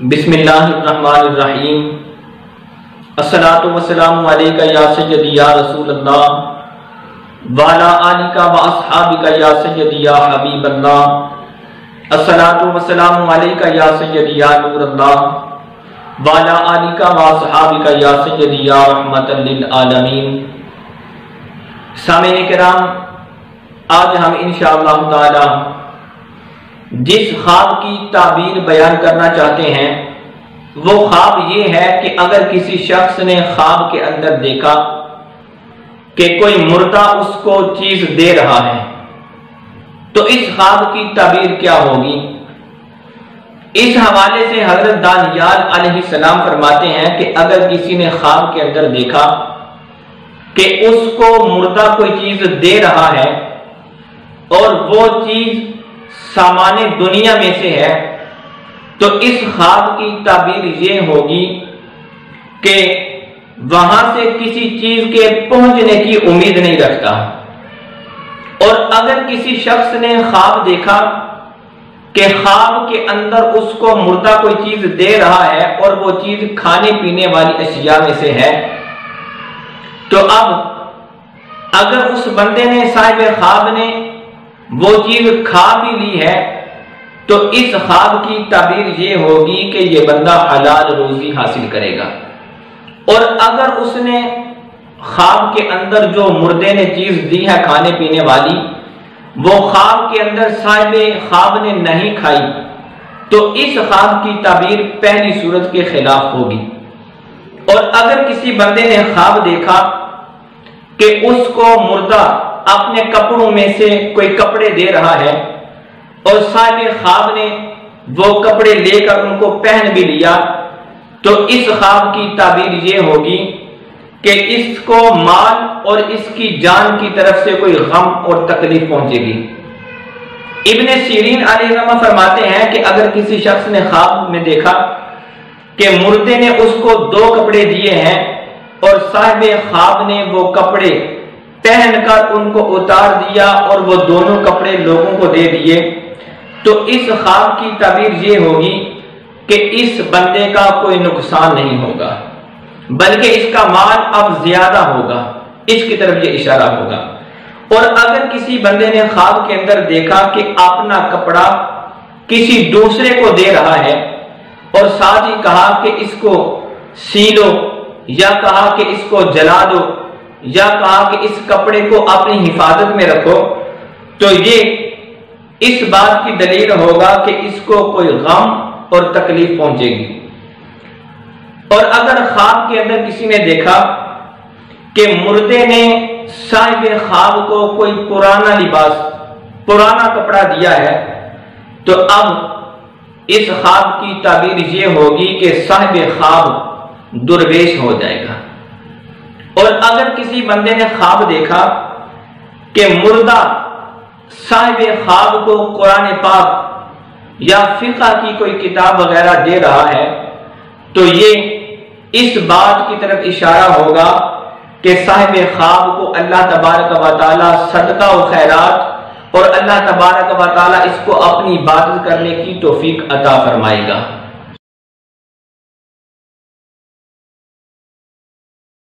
بسم اللہ الرحمن الرحیم۔ الصلاۃ والسلام علیکہ یا سیدی یا رسول اللہ وعلی آلک و اصحابک یا سیدی یا حبیب اللہ۔ الصلاۃ والسلام علیکہ یا سیدی یا نور اللہ وعلی آلک و اصحابک یا سیدی یا رحمۃ للعالمین۔ سامعین کرام، آج ہم انشاءاللہ تعالی جس خواب کی تعبیر بیان کرنا چاہتے ہیں وہ خواب یہ ہے کہ اگر کسی شخص نے خواب کے اندر دیکھا کہ کوئی مردہ اس کو چیز دے رہا ہے تو اس خواب کی تعبیر کیا ہوگی۔ اس حوالے سے حضرت دانیال علیہ السلام فرماتے ہیں کہ اگر کسی نے خواب کے اندر دیکھا کہ اس کو مردہ کوئی چیز دے رہا ہے اور وہ چیز سامان دنیا میں سے ہے تو اس خواب کی تعبیر یہ ہوگی کہ وہاں سے کسی چیز کے پہنچنے کی امید نہیں رکھتا۔ اور اگر کسی شخص نے خواب دیکھا کہ خواب کے اندر اس کو مردہ کوئی چیز دے رہا ہے اور وہ چیز کھانے پینے والی اشیاء میں سے ہے تو اب اگر اس بندے نے صاحب خواب نے وہ چیز کھا بھی لی ہے تو اس خواب کی تعبیر یہ ہوگی کہ یہ بندہ حلال روزی حاصل کرے گا۔ اور اگر اس نے خواب کے اندر جو مردے نے چیز دی ہے کھانے پینے والی وہ خواب کے اندر صاحب خواب نے نہیں کھائی تو اس خواب کی تعبیر پہلی صورت کے خلاف ہوگی۔ اور اگر کسی بندے نے خواب دیکھا کہ اس کو مردہ اپنے کپڑوں میں سے کوئی کپڑے دے رہا ہے اور صاحب خواب نے وہ کپڑے لے کر ان کو پہن بھی لیا تو اس خواب کی تعبیر یہ ہوگی کہ اس کو مال اور اس کی جان کی طرف سے کوئی غم اور تکلیف پہنچے گی۔ ابن سیرین علیہ السلام فرماتے ہیں کہ اگر کسی شخص نے خواب میں دیکھا کہ مردے نے اس کو 2 کپڑے دیے ہیں اور صاحب خواب نے وہ کپڑے پہن کر ان کو اتار دیا اور وہ دونوں کپڑے لوگوں کو دے دیے تو اس خواب کی تعبیر یہ ہوگی کہ اس بندے کا کوئی نقصان نہیں ہوگا بلکہ اس کا مال اب زیادہ ہوگا، اس کی طرف یہ اشارہ ہوگا۔ اور اگر کسی بندے نے خواب کے اندر دیکھا کہ اپنا کپڑا کسی دوسرے کو دے رہا ہے اور ساتھ ہی کہا کہ اس کو سی لو یا کہا کہ اس کو جلا دو یا کہا کہ اس کپڑے کو اپنی حفاظت میں رکھو تو یہ اس بات کی دلیل ہوگا کہ اس کو کوئی غم اور تکلیف پہنچے گی۔ اور اگر خواب کے اندر کسی نے دیکھا کہ مردے نے صاحب خواب کو کوئی پرانا لباس پرانا کپڑا دیا ہے تو اب اس خواب کی تعبیر یہ ہوگی کہ صاحب خواب درویش ہو جائے گا۔ اور اگر کسی بندے نے خواب دیکھا کہ مردہ صاحب خواب کو قرآن پاک یا فقہ کی کوئی کتاب وغیرہ دے رہا ہے تو یہ اس بات کی طرف اشارہ ہوگا کہ صاحب خواب کو اللہ تبارک و تعالی صدقہ و خیرات اور اللہ تبارک و تعالی اس کو اپنی عبادت کرنے کی توفیق عطا فرمائے گا۔